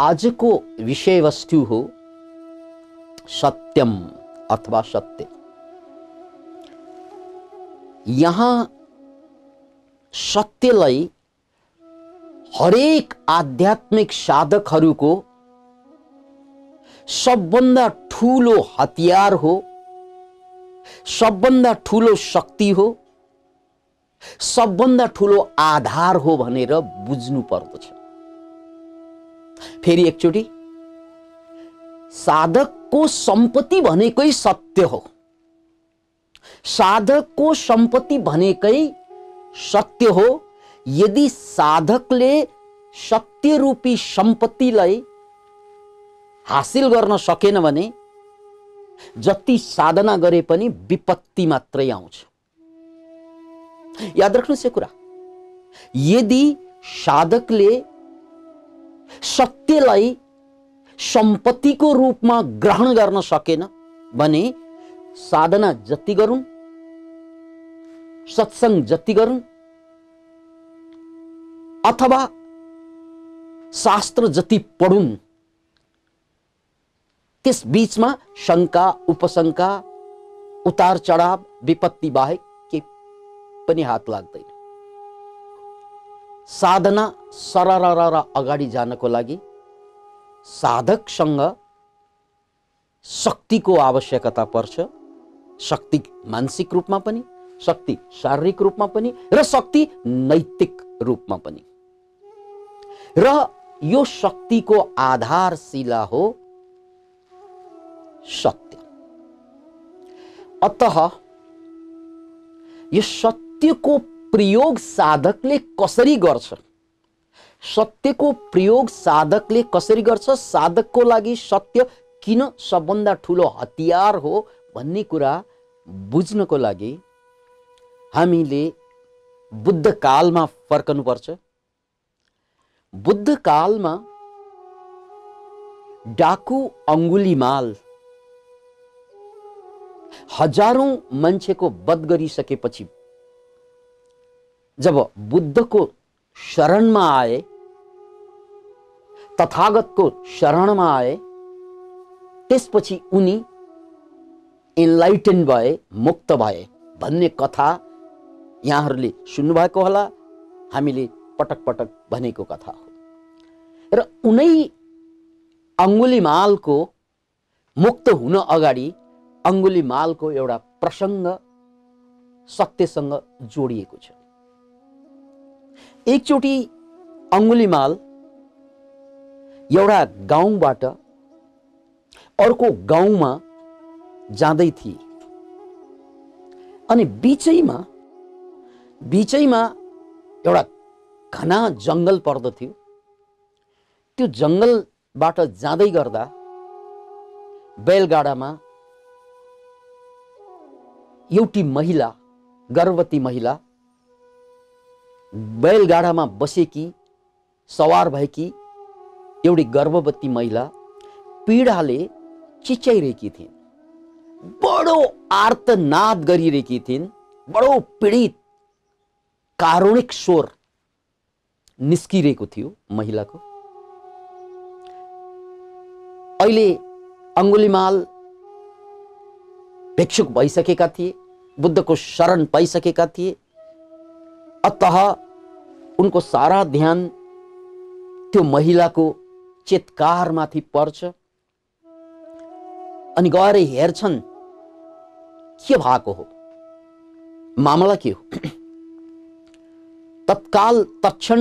आजको विषयवस्तु हो सत्यम अथवा सत्य। यहाँ सत्यलाई हरेक आध्यात्मिक साधकहरूको सबभन्दा ठूलो हतियार हो, सबभन्दा ठूलो शक्ति हो, सबभन्दा ठूलो आधार हो भनेर बुझ्नु पर्दछ। फेरि एकचोटि, साधकको सम्पत्ति भनेकै सत्य हो। साधकको सम्पत्ति भनेकै सत्य हो। यदि साधकले सत्य रूपी सम्पत्तिलाई हासिल गर्न सकेन भने जति साधना गरे पनि विपत्ति मात्रै आउँछ। याद राख्नुहोस् यो कुरा। यदि साधकले सत्यलाई सम्पत्तिको रूपमा ग्रहण गर्न सकेन भने साधना जति गरून्, सत्संग जति गरून् अथवा शास्त्र जति पढुन्, त्यस बीचमा शंका, उपशंका, उतार चढाव, विपत्ति बाहेक के पनि हात लाग्दैन। साधना सरर अगाडि जानको लागि साधकसँग शक्तिको आवश्यकता पर्छ। शक्ति मानसिक रूपमा पनि, शक्ति शारीरिक रूपमा पनि र शक्ति नैतिक रूपमा पनि। र यो शक्तिको आधारशिला हो सत्य। अतः यो सत्यको प्रयोग साधकले कसरी गर्छ, सत्यको प्रयोग साधकले कसरी गर्छ, साधकको लागि सत्य किन सबभन्दा ठूलो हतियार हो भन्ने कुरा बुझ्नको लागि हामीले बुद्ध कालमा फर्कनु पर्छ। बुद्ध कालमा डाकु अंगुलीमाल हजारौं मान्छेको वध गरिसकेपछि जब बुद्धको शरणमा आए, तथागतको शरणमा आए, त्यसपछि उनी एनलाइटन भए, मुक्त भए भन्ने कथा यहाँहरूले सुन्नुभएको होला। हामीले पटक पटक भनेको कथा हो। र उनै अंगुलीमालको मुक्त हुन अगाडि अंगुलीमालको एउटा प्रसंग सत्यसँग जोडिएको छ। एकचोटि अंगुलीमाल एउटा गाउँबाट अर्को गाउँमा जाँदै थिए अनि बीचैमा एउटा घना जंगल पर्दथ्यो। त्यो जंगलबाट जाँदै गर्दा बैलगाडामा एउटी महिला, गर्भवती महिला, बैलगाडामा बसेकी, सवार भएकी एउटी गर्भवती महिला पीडाले चिच्याइरहेकी थिइन्। बडो आर्तनाद गरिरहेकी थिइन्। बडो पीडित कारुणिक स्वर निस्किरहेको थियो महिलाको। अहिले अंगुलीमाल भिक्षुक भइसकेका थिए, बुद्धको शरण पाइसकेका थिए। अतः उनको सारा ध्यान त्यो महिलाको चित्कारमाथि पर्छ। अनि गएर हेर्छन् के भएको हो, मामला के हो। तत्क्षण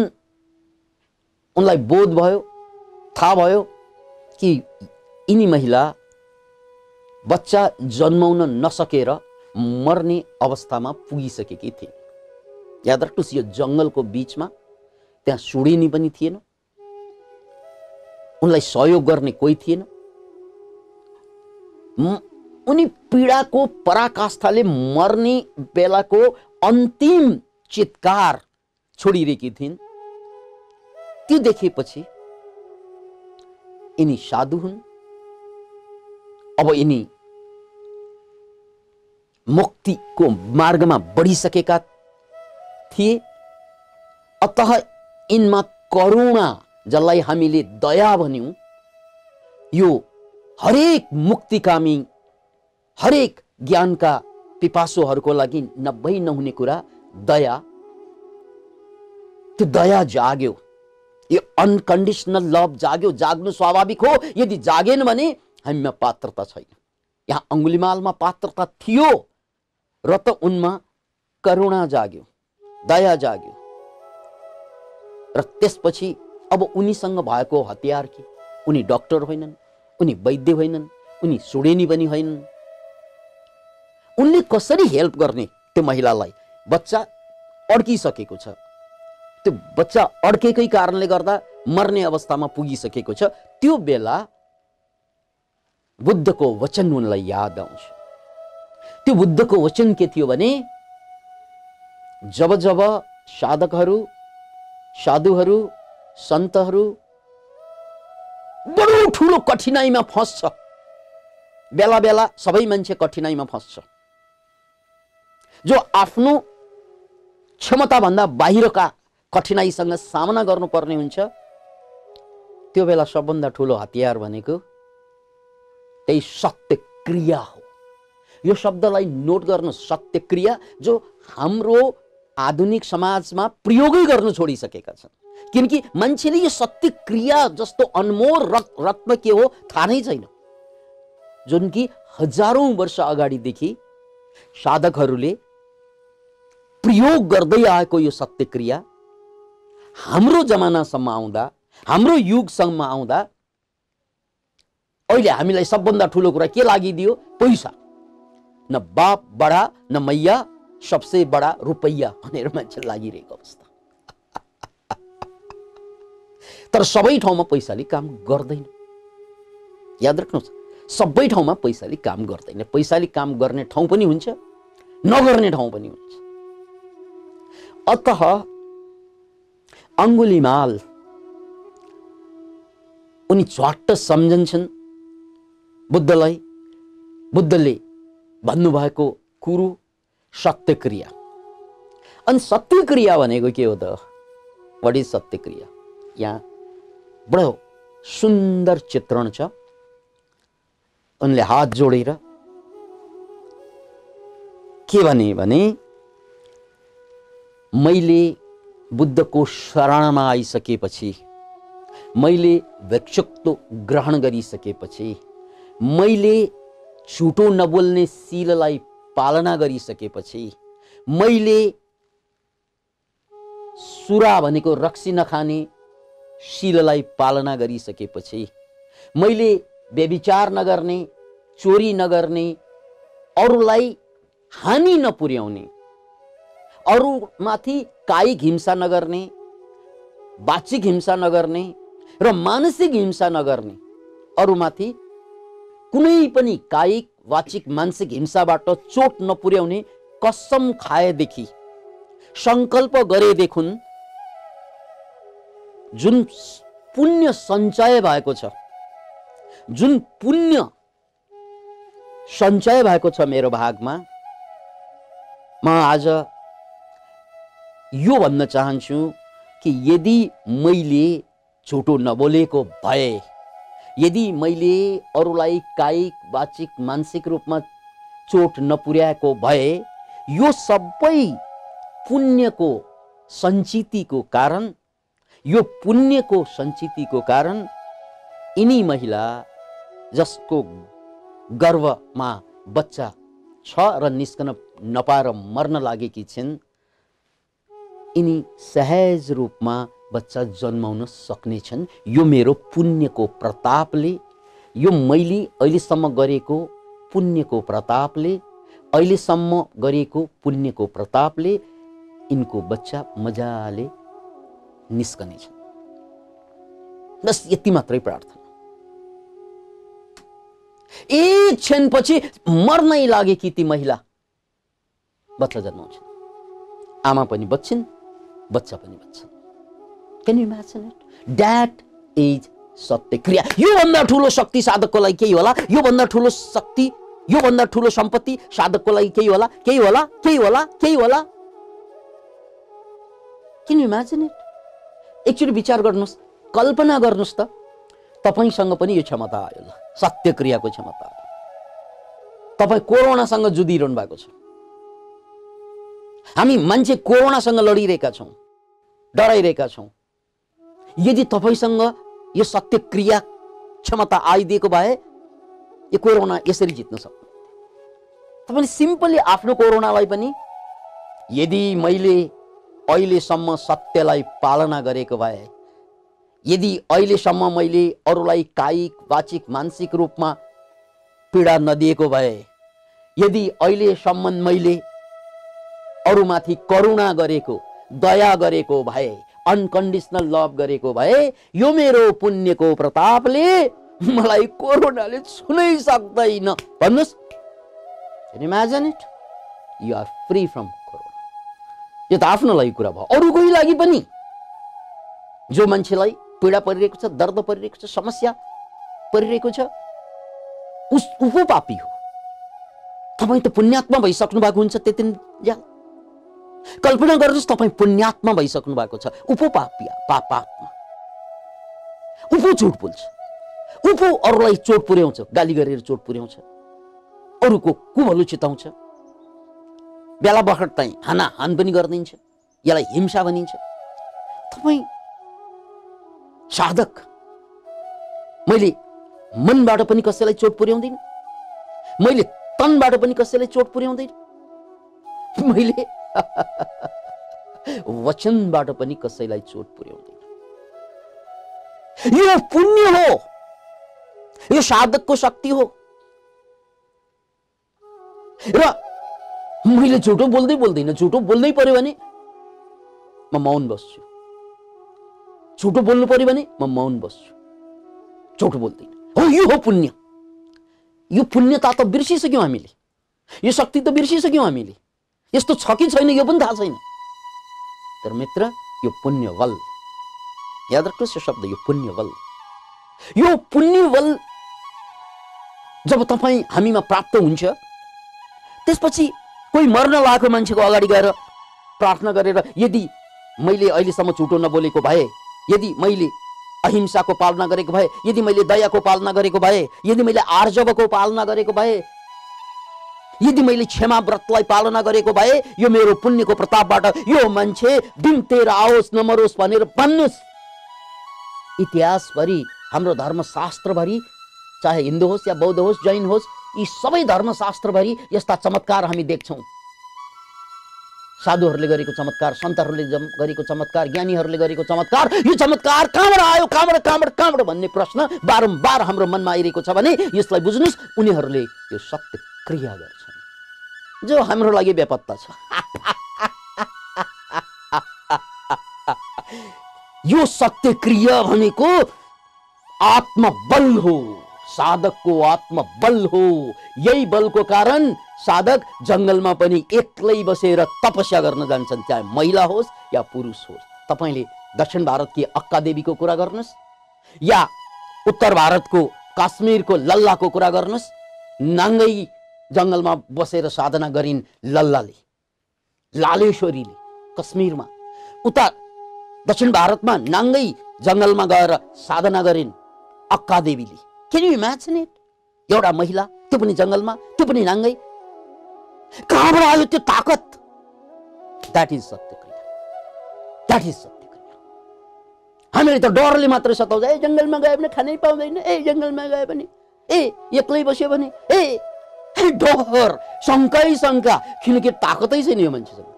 उनलाई बोध भयो, थाहा भयो कि यिनी महिला बच्चा जन्माउन नसकेर मर्ने अवस्थामा पुगिसकेकी थिए। याद राख्नुहोस्, यो जंगलको बीचमा त्यहाँ सुडिनी पनि थिएन, उनलाई सहयोग गर्ने कोही थिएन। उनी पीडाको पराकाष्ठाले मर्ने बेलाको अन्तिम चित्कार छोडिरहेकी थिइन्। त्यो देखेपछि यिनी साधु हुन्। अब यिनी मुक्तिको मार्गमा बढिसकेका थिए। अतः यिनमा करुणा जसलाई हामीले दया भन्यौं, यो हरेक मुक्तिकामी, हरेक ज्ञानका पिपासुहरूको लागि नभई नहुने कुरा दया। त्यो दया जाग्यो, यो अनकन्डिसनल लभ जाग्यो। जाग्नु स्वाभाविक हो, यदि जागेन भने हामीमा पात्रता छैन। यहाँ अंगुलीमालमा पात्रता थियो र त उनमा करुणा जाग्यो, दया जाग्यो, र त्यसपछि अब उनीसँग भएको हतियार के? उनी डाक्टर होइनन्, उनी वैद्य होइनन्, उनी सुडेनी पनि होइनन्। उनले कसरी हेल्प गर्ने त्यो महिलालाई? बच्चा अड्किसकेको छ, त्यो बच्चा अड्केकै कारणले गर्दा मर्ने अवस्थामा पुगिसकेको छ। त्यो बेला बुद्धको वचन उनलाई याद आउँछ। त्यो बुद्धको वचन के थियो भने, जब जब साधकहरू, साधुहरू, सन्तहरू बडो ठुलो कठिनाइमा फस्छ, बेला बेला सबै मान्छे कठिनाइमा फस्छ, जो आफ्नो क्षमता भन्दा बाहिरका कठिनाइसँग सामना गर्नुपर्ने हुन्छ, त्यो बेला सबभन्दा ठुलो हतियार भनेको त्यही सत्य क्रिया हो। यो शब्दलाई नोट गर्नु, सत्य क्रिया, जो हाम्रो आधुनिक समाजमा प्रयोगै गर्न छोडिसकेका छन्। किनकि मान्छेले यो सत्य क्रिया जस्तो अनमोल रत्न के हो थाहा नै छैन, जुन कि हजारौं वर्ष अगाडिदेखि साधकहरूले प्रयोग गर्दै आएको यो सत्य क्रिया हाम्रो जमानासम्म आउँदा, हाम्रो युगसम्म आउँदा अहिले हामीलाई सबभन्दा ठुलो कुरा के लागिदियो? पैसा। न बाप बडा न मैया, सबसे बडा रुपैया भनेर मान्छे लागिरहेको अवस्था। तर सबै ठाउँमा पैसाले काम गर्दैन, याद राख्नुहोस्, सबै ठाउँमा पैसाले काम गर्दैन। पैसाले काम गर्ने ठाउँ पनि हुन्छ, नगर्ने ठाउँ पनि हुन्छ। अतः अंगुलीमाल उनी झट्ट सम्झन्छन् बुद्धलाई। बुद्धले भन्नुभएको कुरो सत्य क्रिया। अनि सत्य क्रिया भनेको के हो त? व्हाट इज सत्य क्रिया? यहाँ बडो सुन्दर चित्रण छ। उनले हात जोडेर के भने मैले बुद्धको शरणमा आइसकेपछि, मैले भिक्षुत्व ग्रहण गरिसकेपछि, मैले झुटो नबोल्ने शीललाई पालना गरिसकेपछि, मैले सुरा भनेको रक्सी नखाने शीललाई पालना गरिसकेपछि, मैले व्यभिचार नगर्ने, चोरी नगर्ने, अरूलाई हानि नपुर्याउने, अरूमाथि कायिक हिंसा नगर्ने, वाचिक हिंसा नगर्ने र मानसिक हिंसा नगर्ने, अरूमाथि कुनै पनि कायिक, वाचिक, मानसिक हिंसाबाट चोट नपुर्याउने कसम खाएदेखि, संकल्प गरेदेखुन् जुन पुण्य सञ्चय भएको छ, जुन पुण्य सञ्चय भएको छ मेरो भागमा, म आज यो भन्न चाहन्छु कि यदि मैले झुटो नबोलेको भए, यदि मैले अरूलाई कायिक, वाचिक, मानसिक रूपमा चोट नपुर्याएको भए, यो सबै पुण्यको सञ्चितिको कारण, यो पुण्यको सञ्चितिको कारण यिनी महिला जसको गर्भमा बच्चा छ र निस्कन नपाएर मर्न लागेकी छिन्, यिनी सहज रूपमा बच्चा जन्माउन सक्ने छन्। यो मेरो पुण्यको प्रतापले, यो मैले अहिलेसम्म गरेको पुण्यको प्रतापले, अहिलेसम्म गरेको पुण्यको प्रतापले यिनको बच्चा मजाले निस्कने छन्। बस यति मात्रै प्रार्थना। एक क्षणपछि मर्नै लागेकी ती महिला बच्चा जन्माउँछन्, आमा पनि बच्छिन्, बच्चा पनि बच्छन्। Can you imagine it? That is सत्य क्रिया। यो भन्दा ठुलो शक्ति साधकको लागि केही होला? यो भन्दा ठुलो शक्ति, यो भन्दा ठुलो सम्पत्ति साधकको लागि केही होला? केही होला? केही होला? केही होला? Can you imagine it? एकचोटि विचार गर्नुहोस्, कल्पना गर्नुस् त, तपाईसँग पनि यो क्षमता आयो ल, सत्य क्रियाको क्षमता आयो। तपाई कोरोनासँग जुधिरहनु भएको छ। हामी मान्छे कोरोनासँग लडिरहेका छौं, डराइरहेका छौं। यदि तपाईसँग यो सत्य क्रिया क्षमता आइदिएको भए यो कोरोना यसरी जित्न सक्नु। तपाईले सिम्पली आफ्नो कोरोनालाई पनि यदि मैले अहिलेसम्म सत्यलाई पालना गरेको भए, यदि अहिलेसम्म मैले अरूलाई कायिक वाचिक मानसिक रूपमा पीडा नदिएको भए, यदि अहिलेसम्म मैले अरूमाथि करुणा गरेको, दया गरेको भए, अनकन्डिसनल लभ गरेको भए, यो मेरो पुण्यको प्रतापले मलाई कोरोनाले छुनै सक्दैन। भन्नुस्, Can you imagine it? You are free from corona. यो त आफ्नो लागि कुरा भयो, अरूकै लागि पनि। जो मान्छेलाई पीडा परिरहेको छ, दर्द परिरहेको छ, समस्या परिरहेको छ, ऊ पापी हो। तपाई त पुण्यात्मा भइसक्नु भएको हुन्छ त्यतिन्जेल। कल्पना गर्नुस्, तपाई पुण्यात्मा भइसक्नु भएको छ, ऊ पापी, पापात्मा। ऊ झुट बोल्छ, ऊ अरूलाई चोट पुर्याउँछ, गाली गरेर चोट पुर्याउँछ, अरूको कुभलो चिताउँछ, बेला बखत चाहिँ हान पनि गरिदिन्छ, यसलाई हिंसा भनिन्छ। तपाई साधक, मैले मनबाट पनि कसैलाई चोट पुर्याउँदिन, मैले तनबाट पनि कसैलाई चोट पुर्याउँदिन, मैले वचनबाट पनि कसैलाई चोट पुर्याउँदिन। यो पुण्य हो, यो साधकको शक्ति हो। र मैले झुटो बोल्दैन, झुटो बोल्नै पर्यो भने म मौन बस्छु, झुटो बोल्नु पर्यो भने म मौन बस्छु, झुटो बोल्दैन। हो, यो हो पुण्य। यो पुण्यता त बिर्सिसक्यौं हामीले, यो शक्ति त बिर्सिसक्यौं हामीले। यस्तो छ कि छैन यो पनि थाहा छैन। तर मित्र, यो पुण्य बल, याद राख्नुहोस् यो शब्द, यो पुण्य बल। यो पुण्य बल जब तपाईँ हामीमा प्राप्त हुन्छ, त्यसपछि कोही मर्न लागेको मान्छेको अगाडि गएर प्रार्थना गरेर, यदि मैले अहिलेसम्म झुटो नबोलेको भए, यदि मैले अहिंसाको पालना गरेको भए, यदि मैले दयाको पालना गरेको भए, यदि मैले आर्जवको पालना गरेको भए, यदि मैले क्षमा व्रतलाई पालना गरेको भए, यो मेरो पुण्यको प्रतापबाट यो मान्छे डिम्तेर आओस् नमरोस् भनेर भन्नुस्। इतिहासभरि, हाम्रो धर्मशास्त्रभरि, चाहे हिन्दू होस् या बौद्ध होस्, जैन होस्, यी सबै धर्मशास्त्रभरि यस्ता चमत्कार हामी देख्छौं। साधुहरूले गरेको चमत्कार, सन्तहरूले गरेको चमत्कार, ज्ञानीहरूले गरेको चमत्कार। यो चमत्कार कहाँबाट आयो, कहाँबाट भन्ने प्रश्न बारम्बार हाम्रो मनमा आइरहेको छ भने यसलाई बुझ्नुस्, उनीहरूले यो सत्य क्रिया गर्छन् जो हाम्रो लागि बेपत्ता छ। यो सत्य क्रिया भनेको आत्मबल हो, साधकको आत्मबल हो। यही बलको कारण साधक जंगलमा पनि एक्लै बसेर तपस्या गर्न जान्छन्, चाहे महिला होस् या पुरुष होस्। तपाईले दक्षिण भारतकी अक्का देवीको कुरा गर्नुस् या उत्तर भारतको काश्मीरको लल्लाको कुरा गर्नुस्, नाङ्गै जंगलमा बसेर साधना गरिन् लल्लाले, लालेश्वरीले कश्मीरमा। उता दक्षिण भारतमा नाङ्गै जंगलमा गएर साधना गरिन् अक्का देवीले। Can you imagine it? एउटा महिला, त्यो पनि जंगलमा, त्यो पनि नाङ्गै। कहाँबाट आयो त्यो ताकत? That is सत्य क्रिया, that is सत्य क्रिया। हामीले त डरले मात्र सताउँछ, ए जंगलमा गयो भने खानै पाउँदैन, ए जंगलमा गयो भने, ए एक्लै बस्यो भने, ए डर, शंकै शंका, किनकि ताकतै छैन यो मान्छेसँग।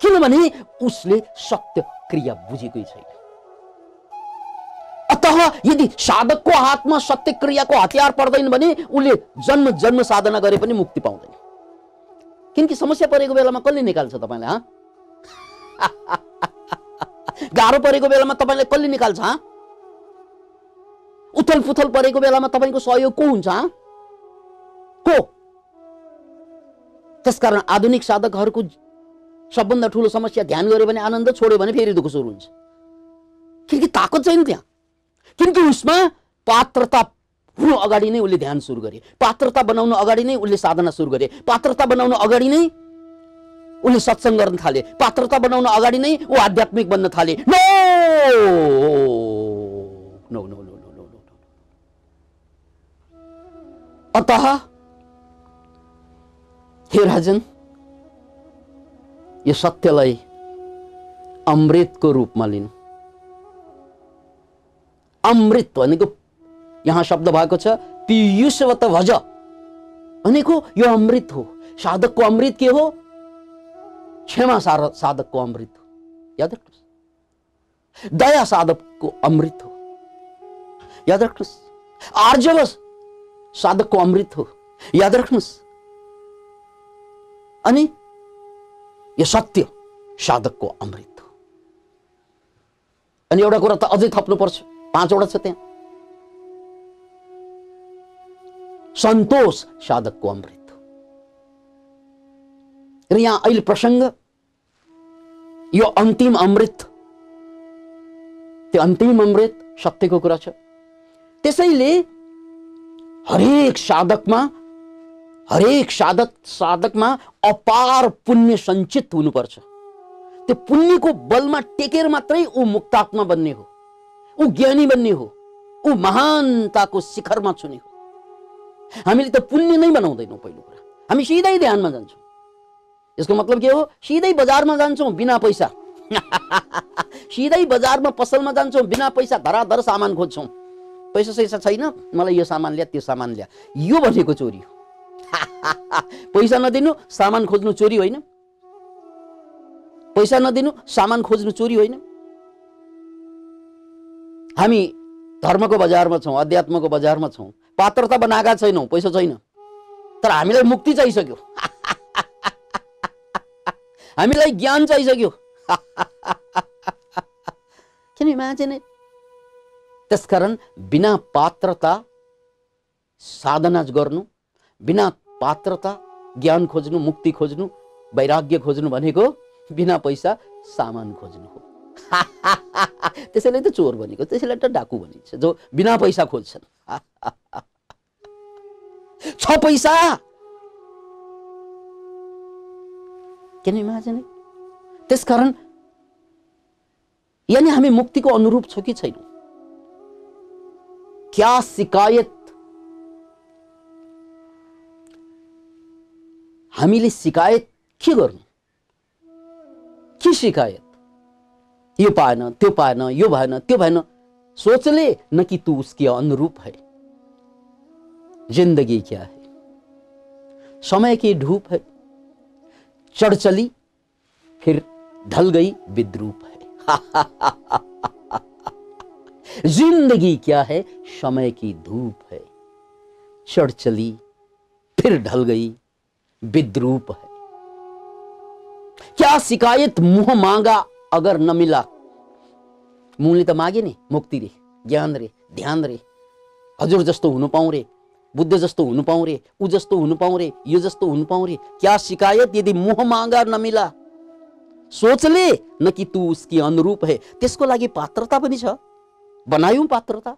किनभने उसले सत्य क्रिया बुझेकै छैन। अतः यदि साधकको हातमा सत्य क्रियाको हतियार पर्दैन भने उसले जन्म जन्म साधना गरे पनि मुक्ति पाउँदैन। किनकि समस्या परेको बेलामा कसले निकाल्छ तपाईलाई? हाँ, गाह्रो परेको बेलामा तपाईलाई कसले निकाल्छ? हाँ, उथल पुथल परेको बेलामा तपाईको सहयोग को हुन्छ? हाँ, को? त्यसकारण आधुनिक साधकहरूको सबभन्दा ठूलो समस्या ध्यान गर्यो भने आनन्द, छोड्यो भने फेरि दुःख सुरु हुन्छ। किनकि ताकत छैन त्यहाँ। किनकि उसमा पात्रता हुनु अगाडि नै उसले ध्यान सुरु गरे, पात्रता बनाउन अगाडि नै उसले साधना सुरु गरे, पात्रता बनाउन अगाडि नै उसले सत्संग गर्न थाले, पात्रता बनाउन अगाडि नै ऊ आध्यात्मिक बन्न थाले। No, no no no no no no. अतः हे राजन, यो सत्यलाई अमृतको रूपमा लिनु। अमृत भनेको यहाँ शब्द भएको छ पीयूषवत भज भनेको यो अमृत हो। साधकको अमृत के हो? क्षमा साधकको अमृत हो, याद राख्नुहोस्। दया साधकको अमृत हो, याद राख्नुहोस्। आर्जव साधकको अमृत हो, याद राख्नुहोस्। अनि यो सत्य साधकको अमृत हो। अनि एउटा कुरा त अझै थप्नु पर्छ, 5 वटा छ त्यहाँ। सन्तोष साधकको अमृत हो। र यहाँ अहिले प्रसङ्ग यो अन्तिम अमृत, त्यो अन्तिम अमृत सत्यको कुरा छ। त्यसैले हरेक साधकमा अपार पुण्य सञ्चित हुनुपर्छ। त्यो पुण्यको बलमा टेकेर मात्रै ऊ मुक्तात्मा बन्ने हो, ऊ ज्ञानी बन्ने हो, ऊ महानताको शिखरमा छुने हो। हामीले त पुण्य नै बनाउँदैनौँ। पहिलो कुरा हामी सिधै ध्यानमा जान्छौँ। यसको मतलब के हो? सिधै बजारमा जान्छौँ बिना पैसा सिधै बजारमा पसलमा जान्छौँ बिना पैसा, धराधर सामान खोज्छौँ। पैसा सैसा छैन, मलाई यो सामान ल्या, त्यो सामान ल्या, यो भनेको चोरी हो। पैसा नदिनु सामान खोज्नु चोरी होइन? पैसा नदिनु सामान खोज्नु चोरी होइन? हामी धर्मको बजारमा छौँ, अध्यात्मको बजारमा छौँ, पात्रता बनाएका छैनौँ, पैसा छैन, तर हामीलाई मुक्ति चाहिसक्यो हामीलाई ज्ञान चाहिसक्यो किन इमेजिन? त्यसकारण बिना पात्रता साधना गर्नु, बिना पात्रता ज्ञान खोज्नु, मुक्ति खोज्नु, वैराग्य खोज्नु भनेको बिना पैसा सामान खोज्नु हो। त्यसैले त चोर भनेको, त्यसैले त डाकु भनिन्छ, जो बिना पैसा खोज्छन्। छ पैसा, किन इमेजिन? त्यसकारण यानी हामी मुक्तिको अनुरूप छौँ कि छैनौँ? क्या शिकायत हामीले शिकायत के गर्नु? के शिकायत? यो पाएन, त्यो पाएन, यो भएन, त्यो भएन। सोच ले न कि तू उसके अनुरूप है। जिंदगी क्या है? समय की धूप है, चढ़ चली फिर ढल गई विद्रूप है। जिंदगी क्या है? समय की धूप है, चढ़ चली फिर ढल गई विद्रूप है। क्या शिकायत मुंह मांगा अगर न मिला? मुंहले त मागे नि मुक्ति रे, ज्ञान रे, ध्यान रे, हजुर जस्तो हुनु पाऊँ रे, बुद्ध जस्तो हुनु पाऊँ रे, ऊ जस्तो हुनु पाऊँ रे, यो जस्तो हुनु पाऊँ रे। क्या शिकायत यदि मुंह मांगा न मिला? सोच ले न कि तू उसकी अनुरूप है। त्यसको लागि पात्रता पनि छ, बनायौं पात्रता।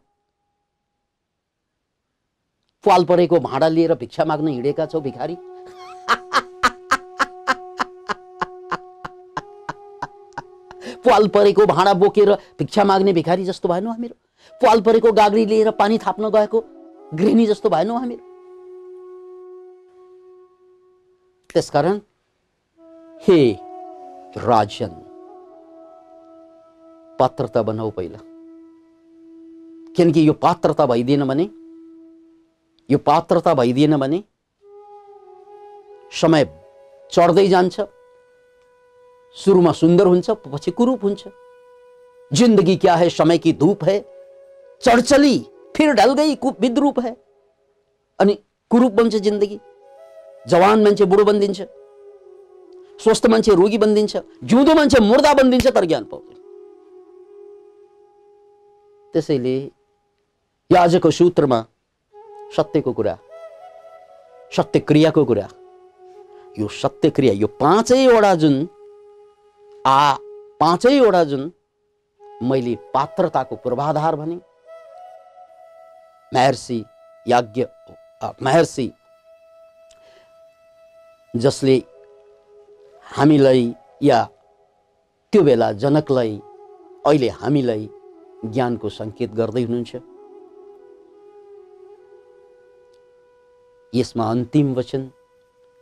पाल परेको भाँडा लिएर भिक्षा माग्न हिँडेका छौ भिखारी? पाल परेको भाँडा बोकेर भिक्षा माग्ने भिखारी जस्तो भएनौ हामीहरू? पाल परेको गाग्री लिएर पानी थाप्न गएको गृहिणी जस्तो भएनौ हामीहरू? त्यसकारण हे राजन, पात्रता बनाऊ पहिला। किनकि यो पात्रता भइदिएन भने समय चढ्दै जान्छ। सुरुमा सुन्दर हुन्छ, पछि कुरूप हुन्छ। जिंदगी क्या है? समय की धूप है, चढ़ चली फिर ढल गई विद्रूप है। अनि कुरूप बन्छ जिन्दगी। जवान मान्छे बुढो बनिदिन्छ, स्वस्थ मान्छे रोगी बनिदिन्छ, जिउँदो मान्छे मुर्दा बनिदिन्छ, तर ज्ञान पाउँदैन। त्यसैले यो आजको सूत्रमा सत्यको कुरा, सत्य क्रियाको कुरा, यो सत्य क्रिया, यो पाँचैवटा जुन मैले पात्रताको पूर्वाधार भने, महर्षि जसले हामीलाई या त्यो बेला जनकलाई, अहिले हामीलाई ज्ञानको संकेत गर्दै हुनुहुन्छ। यसमा अन्तिम वचन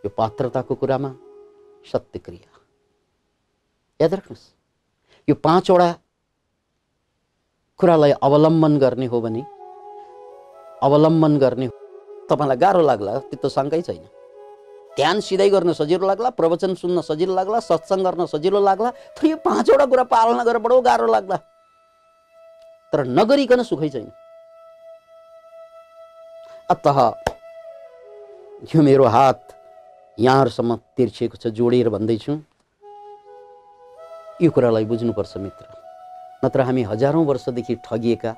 यो पात्रताको कुरामा सत्य क्रिया। याद राख्नुहोस्, यो 5 वटा कुरालाई अवलम्बन गर्ने हो भने तपाईलाई गाह्रो लाग्ला, त्यो त शंकै छैन। ध्यान सिधै गर्न सजिलो लाग्ला, प्रवचन सुन्न सजिलो लाग्ला, सत्संग गर्न सजिलो लाग्ला, तर यो 5 वटा कुरा पालना गर्न बडो गाह्रो लाग्ला। तर नगरिकन सुखै छैन। अतः यो मेरो हात यहाँहरुसम्म तिर्छिएको छ, जोडेर भन्दैछु, यो कुरालाई बुझ्नुपर्छ मित्र। नत्र हामी हजारौं वर्षदेखि ठगिएका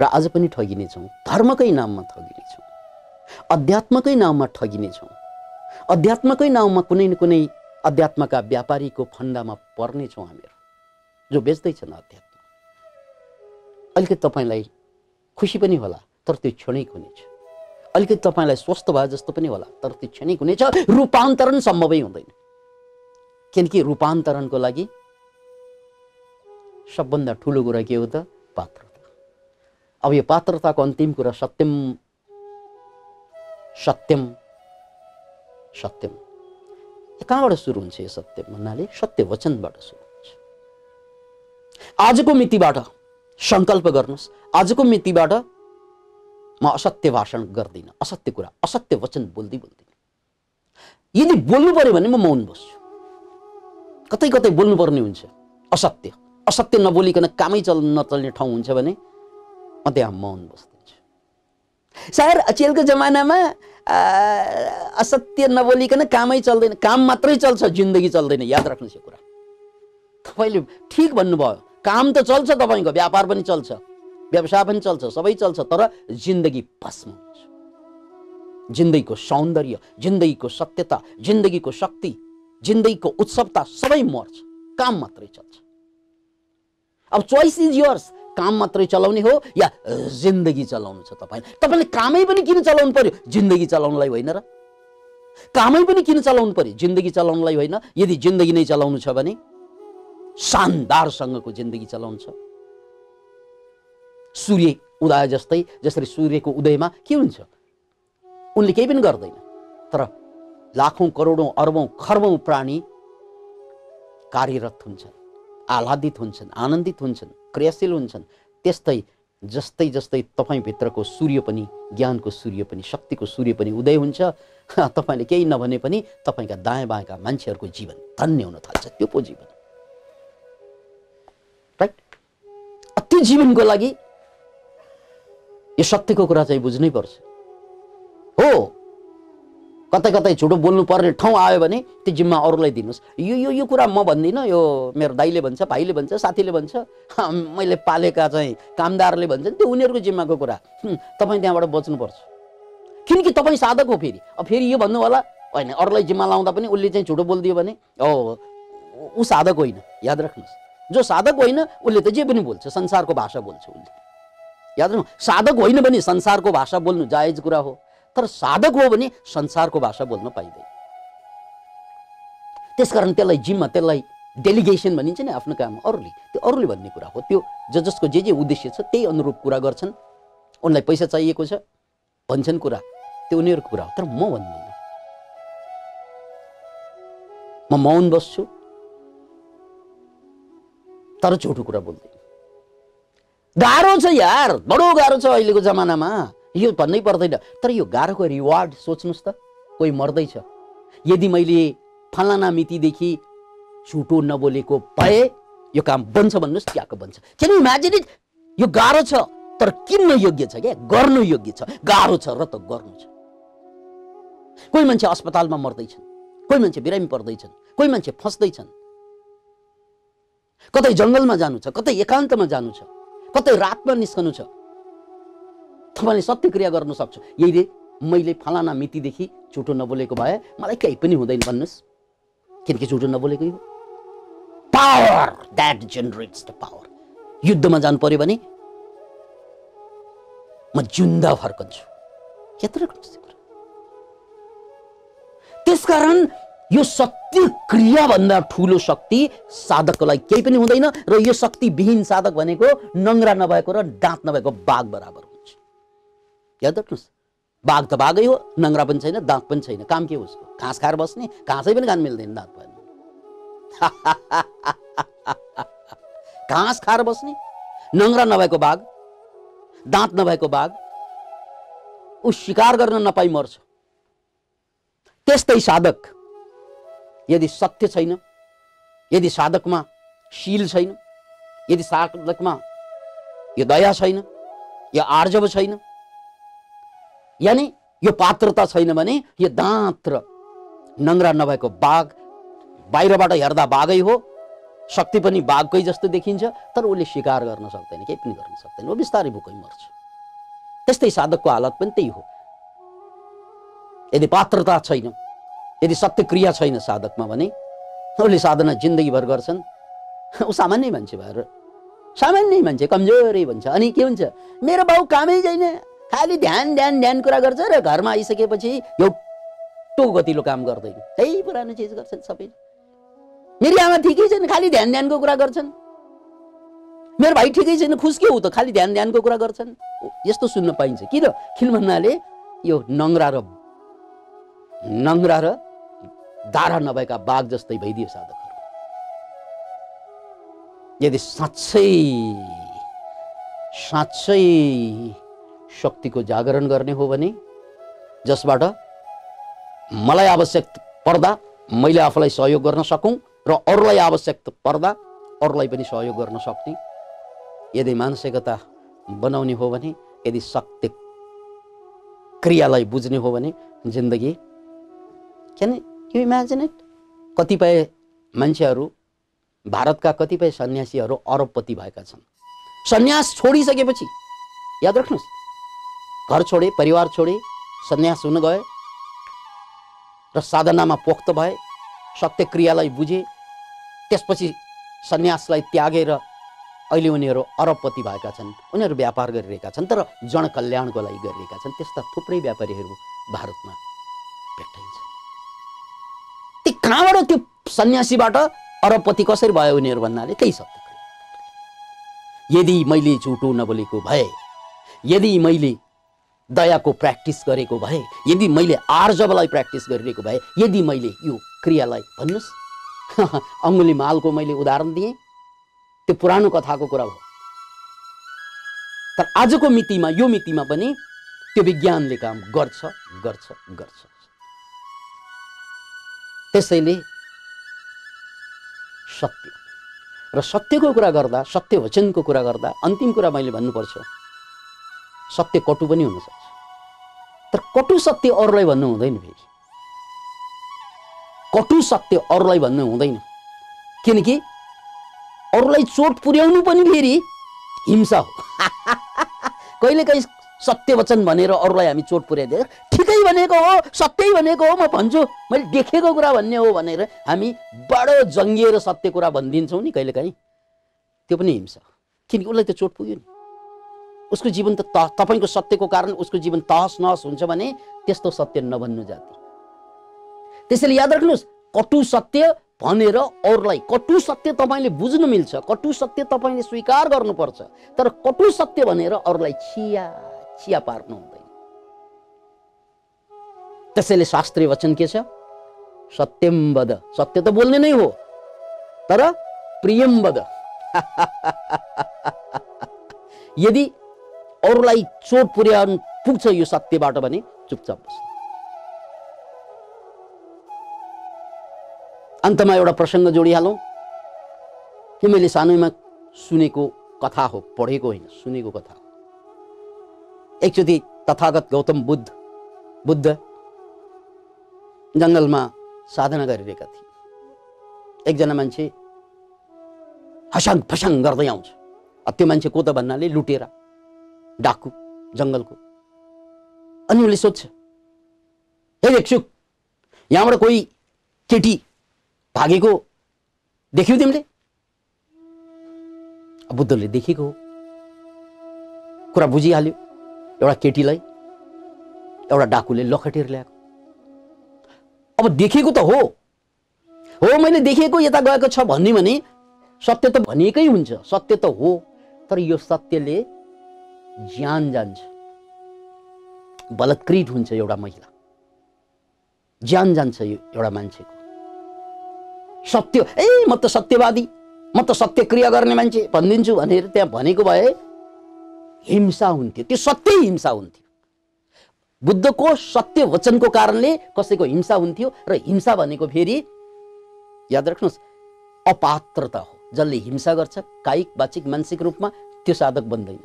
र आज पनि ठगिनेछौँ। धर्मकै नाममा ठगिनेछौँ, अध्यात्मकै नाममा ठगिनेछौँ, अध्यात्मकै नाममा कुनै न कुनै अध्यात्मका व्यापारीको फन्दामा पर्नेछौँ हामीहरू, जो बेच्दैछन् अध्यात्म। अलिकति तपाईलाई खुसी पनि होला, तर त्यो क्षणिक हुनेछ। अलिकति तपाईलाई स्वस्थ भए जस्तो पनि होला, तर त्यो क्षणिक हुनेछ। रूपान्तरण सम्भवै हुँदैन, किनकि रूपान्तरणको लागि सबभन्दा ठुलो कुरा के हो त? पात्रता। अब यो पात्रताको अन्तिम कुरा सत्यम। सत्यम सत्यम कहाँबाट सुरु हुन्छ? यो सत्यम भन्नाले सत्य वचनबाट सुरु हुन्छ। आजको मितिबाट संकल्प गर्नुस्, आजको मितिबाट म असत्य भाषण गर्दिन, असत्य कुरा, असत्य वचन बोल्दिन। यदि बोल्नु पर्यो भने म मौन बस्छु। कतै कतै बोल्नु पर्ने हुन्छ असत्य, असत्य नबोलिकन कामै नचल्ने ठाउँ हुन्छ भने म त्यहाँ मौन बस्दिन्छु। सायद अचेलको जमानामा असत्य नबोलिकन कामै चल्दैन, काम मात्रै चल्छ, जिन्दगी चल्दैन। याद राख्नुहोस् यो कुरा। तपाईले ठीक भन्नुभयो, काम त चल्छ, तपाईको व्यापार पनि चल्छ, व्यवसाय पनि चल्छ, सबै चल्छ, तर जिन्दगी भस्म हुन्छ। जिन्दगीको सौन्दर्य, जिन्दगीको सत्यता, जिन्दगीको शक्ति, जिन्दगीको उत्सवता सबै मर्छ, काम मात्रै चल्छ। अब चोइस इज योर्स, काम मात्रै चलाउने हो या जिन्दगी चलाउनु छ तपाईले कामै पनि किन चलाउनु पर्यो? जिन्दगी चलाउनलाई होइन र? कामै पनि किन चलाउनु पर्यो? जिन्दगी चलाउनलाई होइन। यदि जिन्दगी नै चलाउनु छ भने शानदारसँगको जिन्दगी चलाउनु छ। सूर्य उदय जस्तै, जसरी सूर्यको उदयमा के हुन्छ? उनले केही पनि गर्दैन, तर लाखौं करोडौं अरबौं खरबौं प्राणी कार्यरत हुन्छन्, आह्लादित हुन्छन्, आनन्दित हुन्छन्, क्रियाशील हुन्छन्। त्यस्तै जस्तै जस्तै तपाईभित्रको सूर्य पनि, ज्ञानको सूर्य पनि, शक्तिको सूर्य पनि उदय हुन्छ। तपाईले केही नभने पनि तपाईका दायाँ बायाँका मान्छेहरूको जीवन धन्य हुन थाल्छ। त्यो पो जीवन, राइट? त्यो जीवनको लागि यो सत्यको कुरा चाहिँ बुझ्नै पर्छ। हो, कतै कतै झुटो बोल्नु पर्ने ठाउँ आयो भने त्यो जिम्मा अरूलाई दिनुस्। यो कुरा म भन्दिन, यो मेरो दाइले भन्छ, भाइले भन्छ, साथीले भन्छ, मैले पालेका चाहिँ कामदारले भन्छन्, त्यो उनीहरूको जिम्माको कुरा। तपाईँ त्यहाँबाट बच्नुपर्छ, किनकि तपाईँ साधक हो। फेरि यो भन्नु होला होइन, अरूलाई जिम्मा लाउँदा पनि उसले चाहिँ झुटो बोलिदियो भने ऊ साधक होइन। याद राख्नुहोस्, जो साधक होइन उसले त जे पनि बोल्छ, संसारको भाषा बोल्छ उसले। याद राख्नु, साधक होइन भने संसारको भाषा बोल्नु जायज कुरा हो, तर साधक हो भने संसारको भाषा बोल्न पाइँदैन। त्यसकारण त्यसलाई जिम्मा, त्यसलाई डेलिगेसन भनिन्छ नि, आफ्नो काम अरूले, त्यो अरूले भन्ने कुरा हो। त्यो जसको जे उद्देश्य छ त्यही अनुरूप कुरा गर्छन्। उनलाई पैसा चाहिएको छ भन्छन् कुरा, त्यो उनीहरूको कुरा हो, तर म भन्दिनँ। म मौन बस्छु, तर झुटो कुरा बोल्दैन। गाह्रो छ यार, बडो गाह्रो छ अहिलेको जमानामा, यो भन्नै पर्दैन। तर यो गाह्रोको रिवार्ड सोच्नुस् त, कोही मर्दैछ। यदि मैले फलाना मितिदेखि झुटो नबोलेको भए यो काम बन्छ भन्नुस्, ट्याक्क बन्छ। Can you imagine it? यो गाह्रो छ तर किन्न योग्य छ क्या, गर्नु योग्य छ। गाह्रो छ र त गर्नु छ। कोही मान्छे अस्पतालमा मर्दैछन्, कोही मान्छे बिरामी पर्दैछन्, कोही मान्छे फस्दैछन्, कतै जंगलमा जानु छ, कतै एकान्तमा जानु छ, कतै रातमा निस्कनु छ। तपाईले सत्य क्रिया गर्न सक्छु। यही मैले फलाना मितिदेखि झुटो नबोलेको भए मलाई केही पनि हुँदैन भन्नुस्, किनकि झुटो नबोलेकै हो। Power that generates the power. युद्धमा जानु पर्यो भने म जिन्दा फर्कन्छु। यत्रो त्यसकारण यो सत्य क्रिया भन्दा ठूलो शक्ति साधकलाई केही पनि हुँदैन र यो शक्ति विहीन साधक भनेको नङ्ग्रा नभएको र दाँत नभएको बाघ बराबर हुन्छ। याद राख्नुस्, बाघ त बाघै हो, नङ्ग्रा पनि छैन, दाँत पनि छैन, काम के हो उसको? घाँस खाएर बस्ने, घाँसै पनि खान मिल्दैन दाँत भएन। घाँस खाएर बस्ने, नङ्ग्रा नभएको बाघ, दाँत नभएको बाघ, ऊ शिकार गर्न नपाई मर्छ। त्यस्तै साधक यदि सत्य छैन, यदि साधकमा शील छैन, यदि साधकमा यो दया छैन, यो आर्जव छैन, यानी यो पात्रता छैन भने यो दाँत र नङ्ग्रा नभएको बाघ बाहिरबाट हेर्दा बाघै हो, शक्ति पनि बाघकै जस्तो देखिन्छ, तर उसले शिकार गर्न सक्दैन, केही पनि गर्न सक्दैन, वो बिस्तारै भुकै मर्छ। त्यस्तै साधकको हालत पनि त्यही हो। यदि पात्रता छैन, यदि सत्य क्रिया छैन साधकमा भने उसले साधना जिन्दगीभर गर्छन्, ऊ सामान्य मान्छे भएर, सामान्य मान्छे, कमजोरै भन्छ। अनि के हुन्छ, मेरो बाउ कामै छैन, खालि ध्यान ध्यान ध्यान कुरा गर्छ र घरमा आइसकेपछि एउटा गतिलो काम गर्दैन, त्यही पुरानो चिज गर्छन् सबै। मेरी आमा ठिकै छैन, खालि ध्यान ध्यानको कुरा गर्छन्, मेरो भाइ ठिकै छैन, खुस्के हो त, खालि ध्यान ध्यानको कुरा गर्छन्, यस्तो सुन्न पाइन्छ। किन भन्नाले यो नङ्ग्रा र दारा नभएका बाघ जस्तै भइदियो साधकहरू। यदि साँच्चै शक्तिको जागरण गर्ने हो भने जसबाट मलाई आवश्यक पर्दा मैले आफूलाई सहयोग गर्न सकौं र अरूलाई आवश्यक पर्दा अरूलाई पनि सहयोग गर्न सक्ने यदि मानसिकता बनाउने हो भने, यदि सत्य क्रियालाई बुझ्ने हो भने जिन्दगी, क्यान यु इमेजिन इट, कतिपय मान्छेहरू, भारतका कतिपय सन्यासीहरू अरबपति भएका छन्। सन्यास छोडिसकेपछि, याद राख्नुहोस्, घर छोडे, परिवार छोडे, सन्यास हुन गए र साधनामा पोख्त भए, सत्य क्रियालाई बुझे, त्यसपछि सन्यासलाई त्यागेर अहिले उनीहरू अरबपति भएका छन्। उनीहरू व्यापार गरिरहेका छन्, तर जनकल्याणको लागि गरिरहेका छन्। त्यस्ता थुप्रै व्यापारीहरू भारतमा भेट्टाइन्छ। ती कहाँबाट त्यो सन्यासीबाट अरबपति कसरी भयो उनीहरू भन्नाले त्यही सत्य क्रिया। यदि मैले झुटो नबोलेको भए, यदि मैले दयाको प्र्याक्टिस गरेको भए, यदि मैले आर्जवलाई प्र्याक्टिस गरिरहेको भए, यदि मैले यो क्रियालाई, भन्नुहोस् अङ्गुली मालको मैले उदाहरण दिएँ, त्यो पुरानो कथाको कुरा हो, तर आजको मितिमा, यो मितिमा पनि त्यो विज्ञानले काम गर्छ गर्छ गर्छ। त्यसैले सत्य र सत्यको कुरा गर्दा, सत्य वचनको कुरा गर्दा अन्तिम कुरा मैले भन्नुपर्छ, सत्य कटु पनि हुन सक्छ, तर कटु सत्य अरूलाई भन्नु हुँदैन। फेरि कटु सत्य अरूलाई भन्नु हुँदैन, किनकि अरूलाई चोट पुर्याउनु पनि फेरि हिंसा हो। कहिलेकाहीँ सत्य वचन भनेर अरूलाई हामी चोट पुर्याइदिएर ठिकै भनेको हो, सत्यै भनेको हो, म भन्छु, मैले देखेको कुरा भन्ने हो भनेर हामी बडो जङ्गिएर सत्य कुरा भनिदिन्छौँ नि कहिलेकाहीँ, त्यो पनि हिंसा हो। किनकि उसलाई त चोट पुग्यो नि, उसको जीवन त तपाईँको सत्यको कारण उसको जीवन तहस नहस हुन्छ भने त्यस्तो सत्य नभन्नु जाति। त्यसैले याद राख्नुहोस्, कटु सत्य भनेर अरूलाई, कटु सत्य तपाईँले बुझ्नु मिल्छ, कटु सत्य तपाईँले स्वीकार गर्नुपर्छ, तर कटु सत्य भनेर अरूलाई छिया पार्नु हुँदैन। त्यसैले शास्त्रीय वचन के छ, सत्यम वद, सत्य त बोल्ने नै हो, तर प्रियम वद। यदि अरूलाई चोट पुर्याउनु पुग्छ यो सत्यबाट भने चुपचाप बस्नु। अन्तमा एउटा प्रसङ्ग जोडिहालौँ। यो मैले सानैमा सुनेको कथा हो, पढेको होइन, सुनेको कथा हो। एकचोटि तथागत गौतम बुद्ध जङ्गलमा साधना गरिरहेका थिए। एकजना मान्छे हसाङ फसाङ गर्दै आउँछ। त्यो मान्छे को त भन्नाले लुटेरा, डाकु जङ्गलको। अनि उसले सोध्छ, हे भिक्षुक, यहाँबाट कोही केटी भागेको देख्यौ तिमीले? बुद्धले देखेको हो, कुरा बुझिहाल्यो। एउटा केटीलाई एउटा डाकुले लखेटेर ल्याएको। अब देखेको त हो, हो मैले देखेको यता गएको छ भन्ने भने सत्य त भनिएकै हुन्छ, सत्य त हो, तर यो सत्यले ज्यान जान्छ। बलात्कृत हुन्छ एउटा महिला, ज्यान जान्छ एउटा मान्छेको। सत्य म त सत्यवादी, म त सत्य क्रिया गर्ने मान्छे भनिदिन्छु भनेर त्यहाँ भनेको भए हिंसा हुन्थ्यो, त्यो सत्य हिंसा हुन्थ्यो। बुद्धको सत्य वचनको कारणले कसैको हिंसा हुन्थ्यो, र हिंसा भनेको फेरि याद राख्नुहोस् अपात्रता हो। जसले हिंसा गर्छ कायिक वाचिक मानसिक रूपमा त्यो साधक बन्दैन,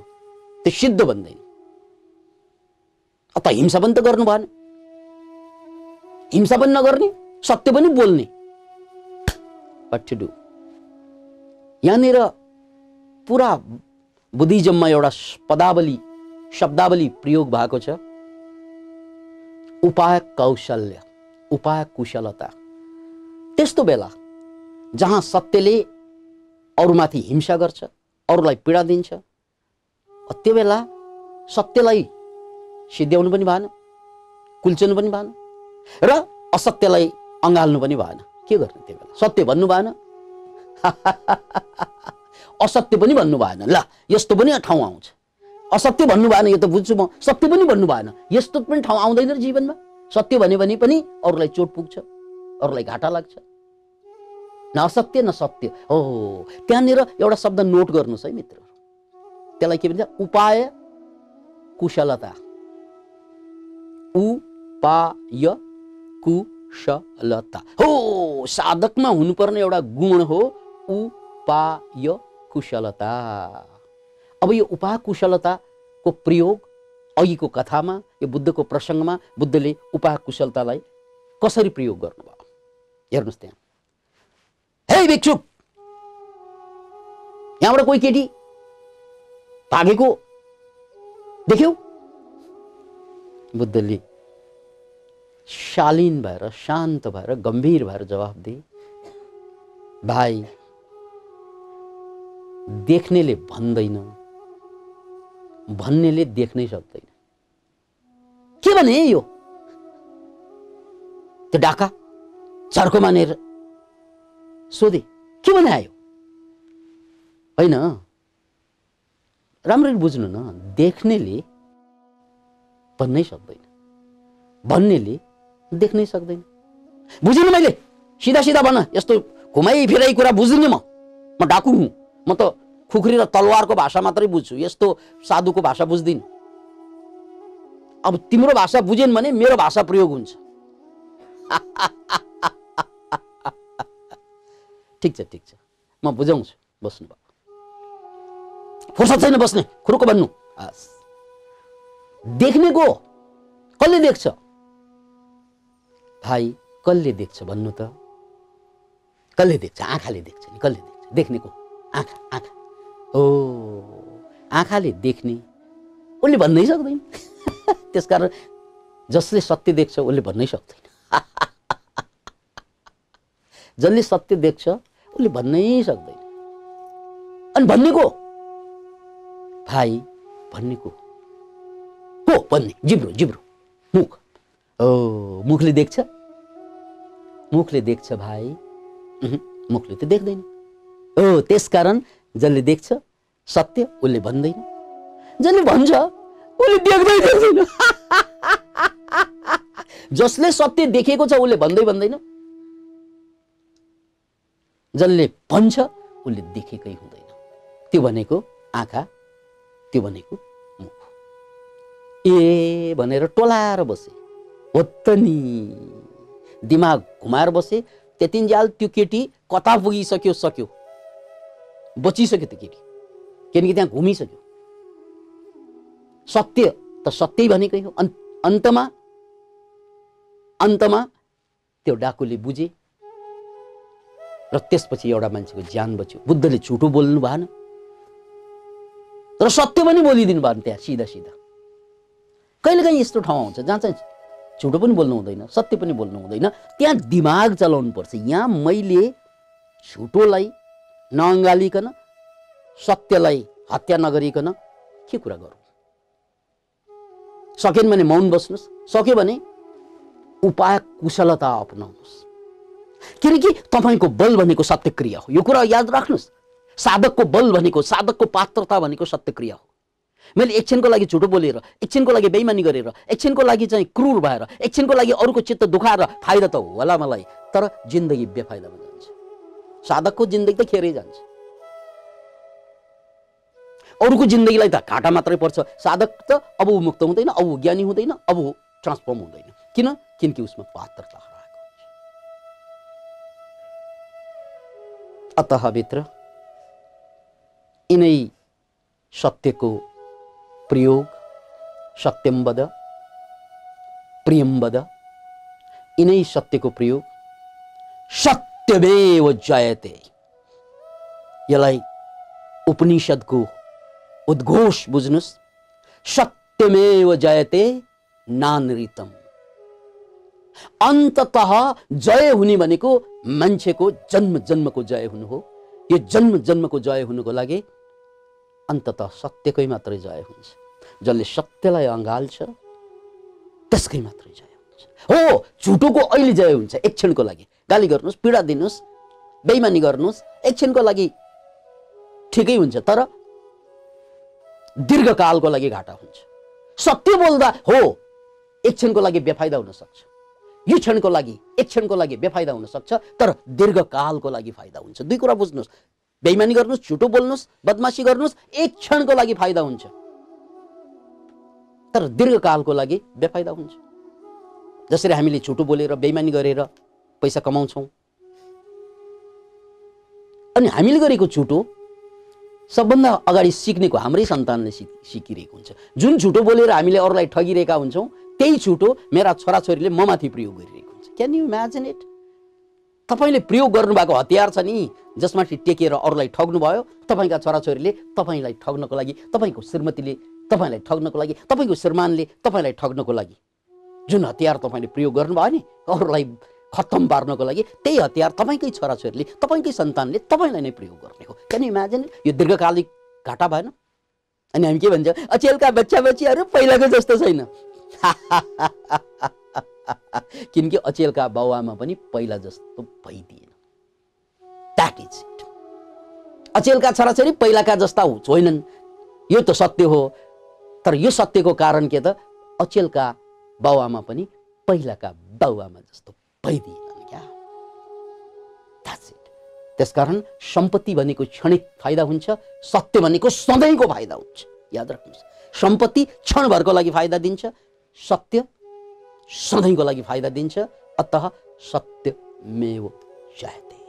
त्यो सिद्ध बन्दैन। अत हिंसा पनि त गर्नु भएन, हिंसा पनि नगर्ने, सत्य पनि बोल्ने। What to do? यहाँनिर पुरा बुद्धिज्ममा एउटा पदावली शब्दावली प्रयोग भएको छ, उपाय कौशल्य, उपाय कुशलता। त्यस्तो बेला जहाँ सत्यले अरूमाथि हिंसा गर्छ, अरूलाई पीडा दिन्छ, त्यो बेला सत्यलाई सिद्ध्याउनु पनि भएन, कुल्चनु पनि भएन, र असत्यलाई अँगाल्नु पनि भएन। के गर्ने त्यो बेला? सत्य भन्नु भएन, असत्य पनि भन्नु भएन। ल यस्तो पनि ठाउँ आउँछ, असत्य भन्नु भएन, यो त बुझ्छु म, सत्य पनि भन्नु भएन, यस्तो पनि ठाउँ आउँदैन र जीवनमा। सत्य भन्यो भने पनि अरूलाई चोट पुग्छ, अरूलाई घाटा लाग्छ। न असत्य न सत्य हो। त्यहाँनिर एउटा शब्द नोट गर्नुहोस् है मित्रहरू, त्यसलाई के भन्छ? उपाय कुशलता। उपाय कुशलता हो, साधकमा हुनुपर्ने एउटा गुण हो उपाय कुशलता। अब यो उपाय कुशलताको प्रयोग अघिको कथामा, यो बुद्धको प्रसङ्गमा बुद्धले उपाय कुशलतालाई कसरी प्रयोग गर्नुभयो हेर्नुहोस्। त्यहाँ हे भिक्षुक, यहाँबाट कोही केटी भागेको देख्यौ? बुद्धले शालीन भएर, शान्त भएर, गम्भीर भएर जवाफ दिए, भाइ देख्नेले भन्दैन, भन्नेले देख्नै सक्दैन। के भने यो? त्यो डाका चर्को मानेर सोधे, के भने आयो? होइन, राम्ररी बुझ्नु न, देख्नेले भन्नै सक्दैन, भन्नेले देख्नै सक्दैन। बुझिनु मैले? सिधा सिधा भन, यस्तो घुमाइ फिराइ कुरा बुझ्दिनँ म डाकु हुँ, म त खुकुरी र तलवारको भाषा मात्रै बुझ्छु, यस्तो साधुको भाषा बुझ्दिनँ। अब तिम्रो भाषा बुझेन भने मेरो भाषा प्रयोग हुन्छ। ठिक छ, ठिक छ, म बुझाउँछु, बस्नु भएको फुर्सद छैन बस्ने, खुरुको भन्नु। देख्नेको कसले देख्छ? भाइ कसले देख्छ भन्नु त? कसले देख्छ? आँखाले देख्छ नि। कसले देख्छ? देख्नेको आँखा, आँखा हो, आँखाले देख्ने, उसले भन्नै सक्दैन। त्यसकारण जसले सत्य देख्छ उसले भन्नै सक्दैन। जसले सत्य देख्छ उसले भन्नै सक्दैन। अनि भन्नेको भाइ, भन्नेको हो भन्ने, जिब्रो, जिब्रो, मुख। ओ मुखले देख्छ? मुखले देख्छ भाइ, मुखले त देख्दैन। ओ त्यसकारण जसले देख्छ सत्य उसले भन्दैन, जसले भन्छ उसले देख्दैन। जसले सत्य देखेको छ उसले भन्दैन, जसले भन्छ उसले देखेकै हुँदैन। त्यो भनेको आँखा, त्यो भनेको मुख। ए भनेर टोलाएर बसे हो त नि, दिमाग घुमाएर बसे। त्यतिन्जेल त्यो केटी कता पुगिसक्यो, सक्यो, बचिसक्यो त्यो केटी, किनकि त्यहाँ घुमिसक्यो। सत्य त सत्यै भनेकै हो। अन्तमा त्यो डाकुले बुझे र त्यसपछि एउटा मान्छेको ज्यान बच्यो। बुद्धले झुटो बोल्नु भएन र सत्य पनि बोलिदिनु भएन त्यहाँ सिधा सिधा। कहिलेकाहीँ यस्तो ठाउँ आउँछ जहाँ चाहिँ झुटो पनि बोल्नु हुँदैन, सत्य पनि बोल्नु हुँदैन, त्यहाँ दिमाग चलाउनु पर्छ। यहाँ मैले झुटोलाई नअँगालिकन, सत्यलाई हत्या नगरिकन के कुरा गरौँ? सकेन भने मौन बस्नुहोस्, सक्यो भने उपाय कुशलता अपनाउनुहोस्। किनकि तपाईको बल भनेको सत्यक्रिया हो। यो कुरा याद राख्नुस्, साधकको बल भनेको, साधकको पात्रता भनेको सत्यक्रिया हो। मैले एकछिनको लागि झुटो बोलेर, एकछिनको लागि बेइमानी गरेर, एकछिनको लागि चाहिँ क्रूर भएर, एकछिनको लागि अरूको चित्त दुखाएर फाइदा त होला मलाई, तर जिन्दगी बेफाइदामा जान्छ। साधकको जिन्दगी त खेरै जान्छ, अरूको जिन्दगीलाई त घाटा मात्रै पर्छ। साधक त अब ऊ मुक्त हुँदैन, अब ऊ ज्ञानी हुँदैन, अब ऊ ट्रान्सफर्म हुँदैन। किनकि उसमा पात्रता हराएको हुन्छ। अतः भित्र यिनै सत्यको प्रयोग, सत्यम वद प्रियम वद, यिनै सत्यको प्रयोग, सत्यमेव जयते, यसलाई उपनिषदको उद्घोष बुझ्नुस्। सत्यमेव जयते नानृतम। अन्ततः जय हुने भनेको मान्छेको जन्म जन्मको जय हुनु हो। यो जन्म जन्मको जय हुनुको लागि अन्ततः सत्यकै मात्रै जय हुन्छ। जसले सत्यलाई अँगाल्छ त्यसकै मात्रै जय हुन्छ। हो, झुटोको अहिले जय हुन्छ, एक क्षणको लागि गाली गर्नुस्, पीडा दिनुस्, बेइमानी गर्नुस्, एक क्षणको लागि ठिकै हुन्छ, तर दीर्घकालको लागि घाटा हुन्छ। सत्य बोल्दा हो एक क्षणको लागि बेफाइदा हुन सक्छ, यो क्षणको लागि, एक क्षणको लागि बेफाइदा हुन सक्छ, तर दीर्घकालको लागि फाइदा हुन्छ। दुई कुरा बुझ्नुस्, बेइमानी गर्नुस्, झुटो बोल्नुस्, बदमासी गर्नुस्, एक क्षणको लागि फाइदा हुन्छ, तर दीर्घकालको लागि बेफाइदा हुन्छ। जसरी हामीले झुटो बोलेर, बेइमानी गरेर पैसा कमाउँछौँ, अनि हामीले गरेको झुटो सबभन्दा अगाडि सिक्नेको हाम्रै सन्तानले सिकिरहेको हुन्छ। जुन झुटो बोलेर हामीले अरूलाई ठगिरहेका हुन्छौँ, त्यही झुटो मेरा छोराछोरीले ममाथि प्रयोग गरिरहेको हुन्छ। Can you imagine it? तपाईले प्रयोग गर्नुभएको हतियार छ नि, जसमाथि टेकेर अरूलाई ठग्नु भयो, तपाईका छोराछोरीले तपाईलाई ठग्नको लागि, तपाईको श्रीमतीले तपाईलाई ठग्नको लागि, तपाईको श्रीमानले तपाईलाई ठग्नको लागि जुन हतियार तपाईले प्रयोग गर्नुभयो नि अरूलाई खत्तम पार्नको लागि, त्यही हतियार तपाईकै छोराछोरीले, तपाईकै सन्तानले तपाईलाई नै प्रयोग गर्ने हो। Can you imagine? यो दीर्घकालिक घाटा भएन? अनि हामी के भन्छ, अचेलका बच्चा बच्चीहरू पहिलाको जस्तो छैन। किनकि अचेलका बाउआमा पनि पहिला जस्तो भइदिएन। That is it. अचेलका छोराछोरी पहिलाका जस्ता होइनन्, यो त सत्य हो। तर यो सत्यको कारण के त, अचेलका बाउआमा पनि पहिलाका बाउआमा जस्तो भइदिएनन् क्या। That's it. त्यसकारण सम्पत्ति भनेको क्षणिक फाइदा हुन्छ, सत्य भनेको सधैँको फाइदा हुन्छ। याद राख्नुहोस्, सम्पत्ति क्षणभरको लागि फाइदा दिन्छ, सत्य सधैँको लागि फाइदा दिन्छ। अतः सत्यमेव जयते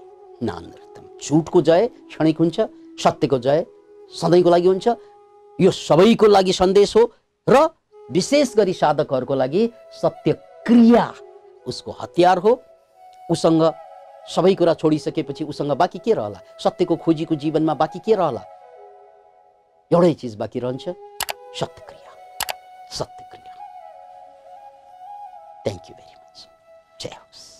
नानृतम। झुटको जय क्षणिक हुन्छ, सत्यको जय सधैँको लागि हुन्छ। यो सबैको लागि सन्देश हो, र विशेष गरी साधकहरूको लागि सत्य क्रिया उसको हतियार हो। उसँग सबै कुरा छोडिसकेपछि उसँग बाँकी के रहला? सत्यको खोजीको जीवनमा बाँकी के रहला? एउटै चिज बाँकी रहन्छ, सत्यक्रिया। सत्यक्रिया। Thank you very much. जय होस्।